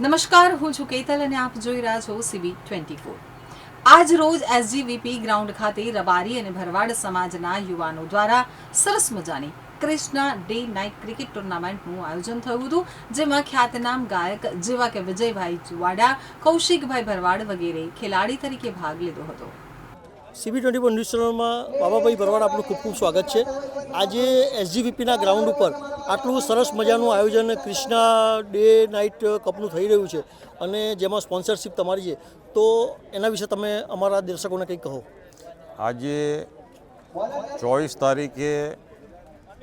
નમસ્કાર, હું છું કેતલ અને આપ જોઈ રહ્યા છો CB24। આજ રોજ SGVP ગ્રાઉન્ડ ખાતે રબારી અને ભરવાડ સમાજના યુવાનો દ્વારા સરસ મજાની કૃષ્ણા ડે નાઇટ ક્રિકેટ ટુર્નામેન્ટનું આયોજન થયું હતું, જેમાં ખ્યાતનામ ગાયક જેવા કે વિજયભાઈ ચુવાડા, કૌશિકભાઈ ભરવાડ વગેરે ખેલાડી તરીકે ભાગ લીધો હતો। CB24 ન્યૂઝ ચેનલમાં બાબાભાઈ ભરવાડ આપનું ખૂબ ખૂબ સ્વાગત છે। આજે SGVPના ગ્રાઉન્ડ ઉપર આટલું સરસ મજાનું આયોજન કૃષ્ણા ડે નાઇટ કપનું થઈ રહ્યું છે અને જેમાં સ્પોન્સરશિપ તમારી છે, તો એના વિશે તમે અમારા દર્શકોને કંઈક કહો। આજે 24 તારીખે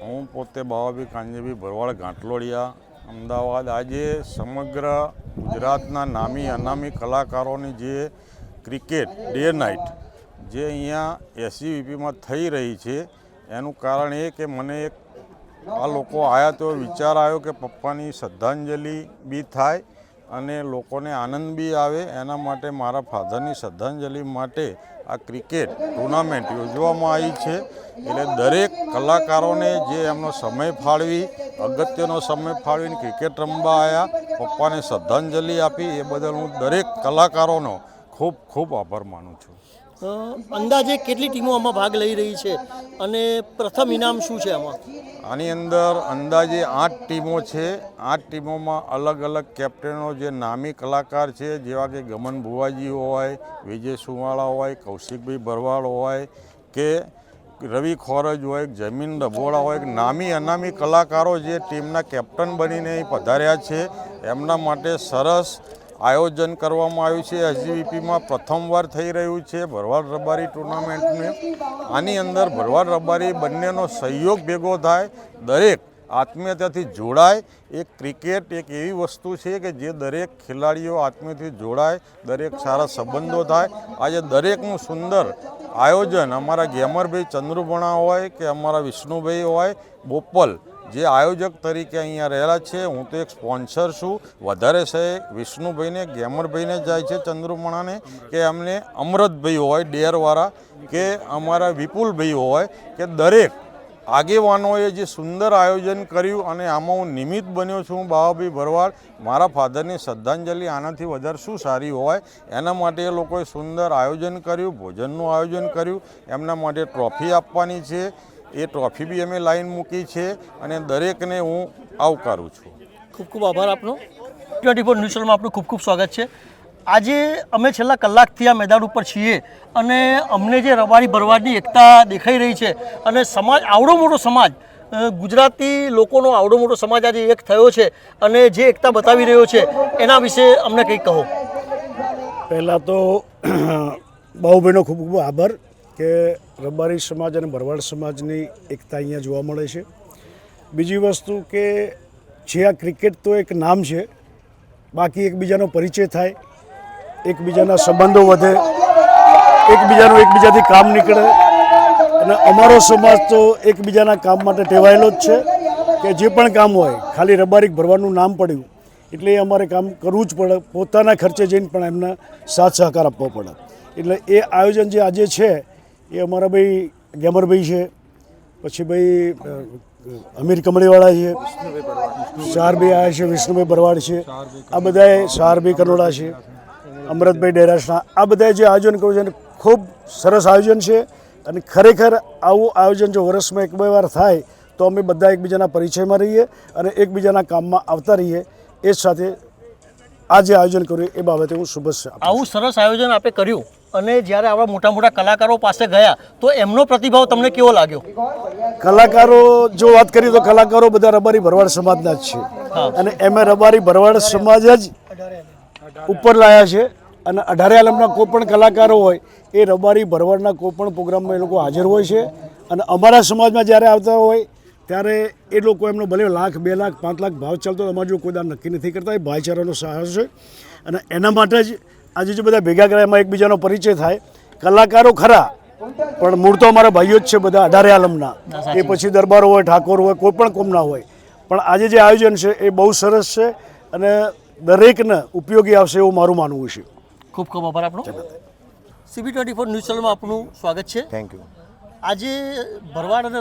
હું પોતે બાબાભાઈ કાંજીભાઈ ભરવાડ ગાંટલોડિયા અમદાવાદ આજે સમગ્ર ગુજરાતના નામી અનામી કલાકારોની જે ક્રિકેટ ડે નાઇટ જે અહીંયા SGVPમાં થઈ રહી છે, એનું કારણ એ કે મને એક આ લોકો આવ્યા તો વિચાર આવ્યો કે પપ્પાની શ્રદ્ધાંજલિ બી થાય અને લોકોને આનંદ બી આવે, એના માટે મારા ફાધરની શ્રદ્ધાંજલિ માટે આ ક્રિકેટ ટુર્નામેન્ટ યોજવામાં આવી છે। એટલે દરેક કલાકારોને જે એમનો સમય ફાળવી અગત્યનો સમય ફાળવીને ક્રિકેટ રમવા આવ્યા, પપ્પાને શ્રદ્ધાંજલિ આપી, એ બદલ હું દરેક કલાકારોનો ખૂબ ખૂબ આભાર માનું છું। અંદાજે કેટલી ટીમો આમાં ભાગ લઈ રહી છે અને પ્રથમ ઇનામ શું છે આમાં? આની અંદર અંદાજે 8 ટીમો છે। 8 ટીમોમાં અલગ અલગ કેપ્ટનો જે નામી કલાકાર છે, જેવા કે ગમન ભુવાજી હોય, વિજય સુવાળા હોય, કૌશિકભાઈ ભરવાડ હોય કે રવિ ખોરજ હોય, જમીન ડભોળા હોય, નામી અનામી કલાકારો જે ટીમના કેપ્ટન બનીને અહીં પધાર્યા છે, એમના માટે સરસ આયોજન કરવામાં આવ્યું છે। SGVPમાં પ્રથમવાર થઈ રહ્યું છે ભરવાડ રબારી ટુર્નામેન્ટનું। આની અંદર ભરવાડ રબારી બંનેનો સહયોગ ભેગો થાય, દરેક આત્મીયતાથી જોડાય। એક ક્રિકેટ એક એવી વસ્તુ છે કે જે દરેક ખેલાડીઓ આત્મીયથી જોડાય, દરેક સારા સંબંધો થાય। આજે દરેકનું સુંદર આયોજન અમારા ગેમરભાઈ ચંદ્રુભણા હોય કે અમારા વિષ્ણુભાઈ હોય બોપલ, જે આયોજક તરીકે અહીંયા રહેલા છે, હું તો એક સ્પોન્સર છું। વધારે છે વિષ્ણુભાઈને ગેમરભાઈને જાય છે ચંદ્રુમણાને, કે અમને અમૃતભાઈ હોય ડેરવાળા, કે અમારા વિપુલભાઈ હોય, કે દરેક આગેવાનોએ જે સુંદર આયોજન કર્યું અને આમાં હું નિમિત્ત બન્યો છું। બાબાભાઈ ભરવાડ, મારા ફાધરની શ્રદ્ધાંજલિ આનાથી વધારે શું સારી હોય, એના માટે એ લોકોએ સુંદર આયોજન કર્યું, ભોજનનું આયોજન કર્યું, એમના માટે ટ્રોફી આપવાની છે, એ ટ્રોફી બી અમે લાઈન મૂકી છે અને દરેકને હું આવકારું છું। ખૂબ ખૂબ આભાર આપનો। 24 ન્યૂઝ ચેનલમાં આપનું ખૂબ ખૂબ સ્વાગત છે। આજે અમે છેલ્લા કલાકથી આ મેદાન ઉપર છીએ અને અમને જે રબારી ભરવાડની એકતા દેખાઈ રહી છે અને સમાજ, આવડો મોટો સમાજ, ગુજરાતી લોકોનો આવડો મોટો સમાજ આજે એક થયો છે અને જે એકતા બતાવી રહ્યો છે, એના વિશે અમને કંઈક કહો। પહેલાં તો બાહુભાઈનો ખૂબ ખૂબ આભાર કે રબારી સમાજ અને ભરવાડ સમાજની એકતા અહીંયા જોવા મળે છે। બીજી વસ્તુ કે જે આ ક્રિકેટ તો એક નામ છે, બાકી એકબીજાનો પરિચય થાય, એકબીજાના સંબંધો વધે, એકબીજાથી કામ નીકળે અને અમારો સમાજ તો એકબીજાના કામ માટે ટેવાયેલો જ છે કે જે પણ કામ હોય, ખાલી રબારી ભરવાનું નામ પડ્યું એટલે એ અમારે કામ કરવું જ પડે, પોતાના ખર્ચે જઈને પણ એમને સાથ સહકાર આપવો પડે। એટલે એ આયોજન જે આજે છે એ અમારા ભાઈ ગેમરભાઈ છે, પછી ભાઈ અમીર કમળીવાળા છે, શારભાઈ આવ્યા છે, વિષ્ણુભાઈ ભરવાડ છે, આ બધાએ શારભાઈ કનોડા છે, અમૃતભાઈ ડેરાસના, આ બધાએ જે આયોજન કર્યું છે ખૂબ સરસ આયોજન છે અને ખરેખર આવું આયોજન જો વર્ષમાં એક બે વાર થાય તો અમે બધા એકબીજાના પરિચયમાં રહીએ અને એકબીજાના કામમાં આવતા રહીએ। એ જ સાથે આ જે આયોજન કર્યું એ બાબતે હું શુભેચ્છા આપું છું। આવું સરસ આયોજન આપે કર્યું અને જ્યારે આવા મોટા મોટા કલાકારો પાસે ગયા તો એમનો પ્રતિભાવ તમને કેવો લાગ્યો? કલાકારો જો વાત કરીએ તો કલાકારો બધા રબારી ભરવાડ સમાજના જ છે અને એમાં રબારી ભરવાડ સમાજ જ ઉપર લાયા છે અને 18 આલમના કોઈ પણ કલાકારો હોય એ રબારી ભરવાડના કોઈ પણ પ્રોગ્રામમાં એ લોકો હાજર હોય છે અને અમારા સમાજમાં જ્યારે આવતા હોય ત્યારે એ લોકો એમનો ભલે લાખ 2 લાખ 5 લાખ ભાવ ચાલતો, અમારે જો કોઈ દાન નક્કી નથી કરતા, એ ભાઈચારાનો સાહસ છે અને એના માટે જ આજે જે બધા ભેગા કર્યા એમાં એકબીજાનો પરિચય થાય। કલાકારો ખરા પણ મૂળ તો અમારા ભાઈઓ જ છે બધા 18 આલમના, એ પછી દરબારો હોય, ઠાકોર હોય, કોઈ પણ કોમના હોય, પણ આજે જે આયોજન છે એ બહુ સરસ છે અને દરેકને ઉપયોગી આવશે એવું મારું માનવું છે। ખૂબ ખૂબ આભાર આપનો। CB24 ન્યૂઝ ચેનલમાં આપનું સ્વાગત છે। Thank you. આજે ભરવાડ અને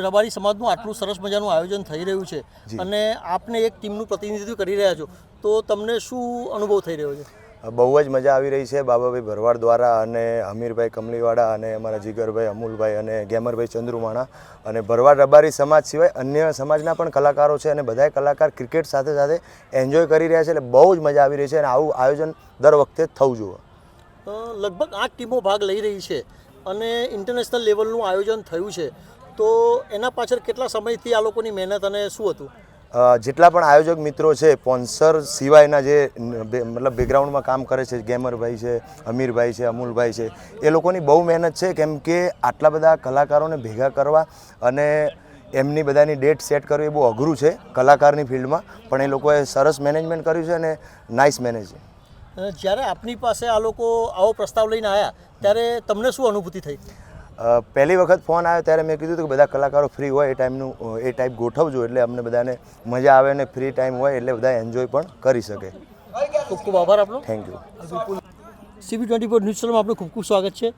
રબારી સમાજનું આટલું સરસ મજાનું આયોજન થઈ રહ્યું છે અને આપને એક ટીમનું પ્રતિનિધિત્વ કરી રહ્યા છો, તો તમને શું અનુભવ થઈ રહ્યો છે? બહુ જ મજા આવી રહી છે બાબાભાઈ ભરવાડ દ્વારા અને હમીરભાઈ કમલીવાળા અને અમારા જીગરભાઈ અમુલભાઈ અને ગેમરભાઈ ચંદ્રુમાણા અને ભરવાડ રબારી સમાજ સિવાય અન્ય સમાજના પણ કલાકારો છે અને બધાય કલાકાર ક્રિકેટ સાથે સાથે એન્જોય કરી રહ્યા છે. એટલે બહુ જ મજા આવી રહી છે અને આવું આયોજન દર વખતે થવું જોઈએ. લગભગ 8 ટીમો ભાગ લઈ રહી છે અને ઇન્ટરનેશનલ લેવલનું આયોજન થયું છે, તો એના પાછળ કેટલા સમયથી આ લોકોની મહેનત અને શું હતું? જેટલા પણ આયોજક મિત્રો છે, સ્પોન્સર સિવાયના જે મતલબ બેકગ્રાઉન્ડમાં કામ કરે છે, ગેમરભાઈ છે, અમીરભાઈ છે, અમુલભાઈ છે, એ લોકોની બહુ મહેનત છે. કેમ કે આટલા બધા કલાકારોને ભેગા કરવા અને એમની બધાની ડેટ સેટ કરવી એ બહુ અઘરું છે કલાકારની ફિલ્ડમાં, પણ એ લોકોએ સરસ મેનેજમેન્ટ કર્યું છે અને નાઇસ મેનેજ છે. જ્યારે આપની પાસે આ લોકો આવો પ્રસ્તાવ લઈને આવ્યા ત્યારે તમને શું અનુભૂતિ થઈ? પહેલી વખત ફોન આવ્યો ત્યારે મેં કીધું કે બધા કલાકારો ફ્રી હોય એ ટાઈપ ગોઠવજો, એટલે અમને બધાને મજા આવે અને ફ્રી ટાઈમ હોય એટલે બધા એન્જોય પણ કરી શકે. ખૂબ ખૂબ આભાર આપનો. Thank you. CB24 ન્યૂઝ ચેનલમાં આપનું ખૂબ ખૂબ સ્વાગત છે.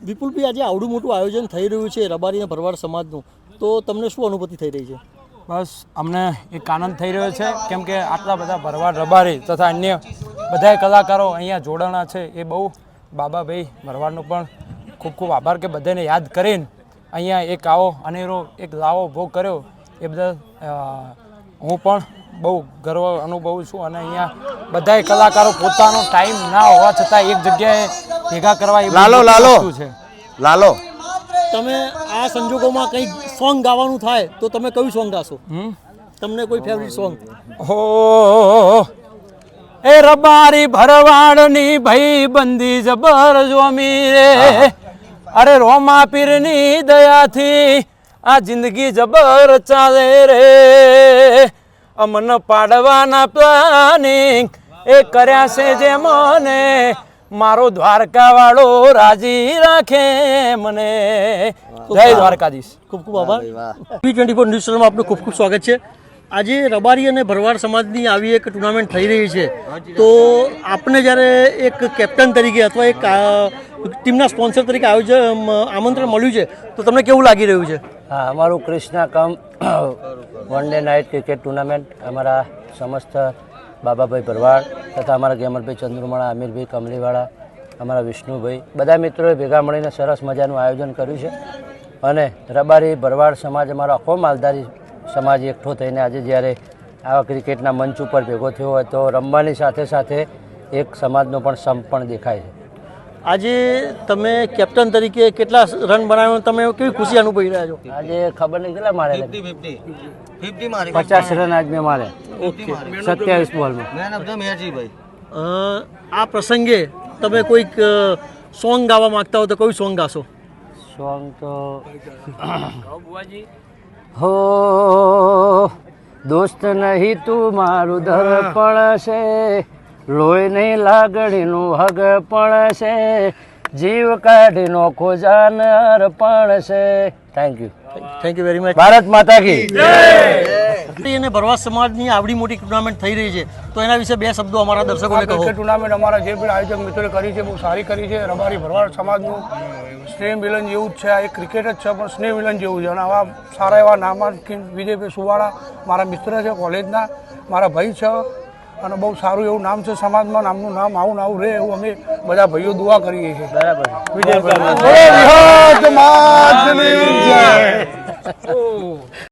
વિપુલભાઈ, આજે આવડું મોટું આયોજન થઈ રહ્યું છે રબારી અને ભરવાડ સમાજનું, તો તમને શું અનુભૂતિ થઈ રહી છે? બસ અમને એક આનંદ થઈ રહ્યો છે, કેમ કે આટલા બધા ભરવાડ રબારી તથા અન્ય બધાય કલાકારો અહીંયા જોડાણા છે. એ બહુ બાબાભાઈ ભરવાડનો પણ ખૂબ ખૂબ આભાર કે બધાને યાદ કરીને અહીંયા એક આવો અનેરો એક લાવો ભોગ કર્યો. એ બદલ હું પણ બહુ ગર્વ અનુભવું છું અને અહીંયા બધાય કલાકારો પોતાનો ટાઈમ ના હોવા છતાં એક જગ્યાએ ભેગા કરવા એ વસ્તુ છે. લાલો, તમે આ સંજોગોમાં કંઈક સોંગ ગાવાનું થાય તો તમે કયું સોંગ ગાશો? તમને કોઈ ફેવરિટ સોંગ? હો એ રબારી ભરવાડની ભાઈ બંદી જબર જોમી રે, અરે રોમા પીરની દયાથી આ જિંદગી જબર ચાલે રે, અમન પાડવાના પ્લાનિંગ એ કર્યા છે જે મને, મારો દ્વારકા વાળો રાજી રાખે મને. જય દ્વારકાધીશ. ખૂબ ખૂબ આભાર. CB24 ન્યૂઝ ચેનલમાં આપનું ખૂબ ખૂબ સ્વાગત છે. આજે રબારી અને ભરવાડ સમાજની આવી એક ટુર્નામેન્ટ થઈ રહી છે, તો આપને જ્યારે એક કેપ્ટન તરીકે અથવા એક ટીમના સ્પોન્સર તરીકે આમંત્રણ મળ્યું છે, તો તમને કેવું લાગી રહ્યું છે? હા, અમારું કૃષ્ણા કમ one day night cricket tournament અમારા સમસ્ત બાબાભાઈ ભરવાડ તથા અમારા ગેમરભાઈ ચંદ્રુમાણા, અમીરભાઈ કમલીવાળા, અમારા વિષ્ણુભાઈ, બધા મિત્રોએ ભેગા મળીને સરસ મજાનું આયોજન કર્યું છે. અને રબારી ભરવાડ સમાજ, અમારો આખો માલધારી સમાજ એકઠો થઈને આજે જ્યારે આવા ક્રિકેટના મંચ ઉપર ભેગો થયો હોય તો રમવાની સાથે સાથે એક સમાજનો પણ સંપ પણ દેખાય છે. આજે તમે કેપ્ટન તરીકે કેટલા રન બનાવ્યો, તમે કેવી ખુશી અનુભવી રહ્યા છો? આજે ખબર નહીં કેટલા મારે 50 રન આજ મેં મારે 27 બોલમાં. આ પ્રસંગે તમે કોઈક સોંગ ગાવા માંગતા હો તો કયું સોંગ ગાશો? સોંગ તો હો દોસ્ત નહીં તું મારું દર્પણ છે, લોહી નહીં લાગણીનું હગ પણ છે, જીવ કાઢી નોખો જાન અર્પણ છે. Thank you. Thank you very much. Bharat માતા કી અને ભરવાડ સમાજની આવડી મોટી ટુર્નામેન્ટ થઈ રહી છે, તો એના વિશે બે શબ્દો અમારા દર્શકોને કહો. ટુર્નામેન્ટ અમારા જે પણ આયોજક મિત્રોએ કરી છે બહુ સારી કરી છે. રબારી ભરવાડ સમાજનું સ્નેહ મિલન જેવું જ છે. આ એક ક્રિકેટ જ છે પણ સ્નેહ મિલન જેવું છે. અને આવા સારા એવા નામાંકિત વિજયભાઈ સુવાળા મારા મિત્ર છે, કોલેજના મારા ભાઈ છે અને બહુ સારું એવું નામ છે સમાજમાં. નામનું નામ આવું આવું રહે એવું અમે બધા ભાઈઓ દુઆ કરીએ છીએ. બરાબર. વિજયભાઈ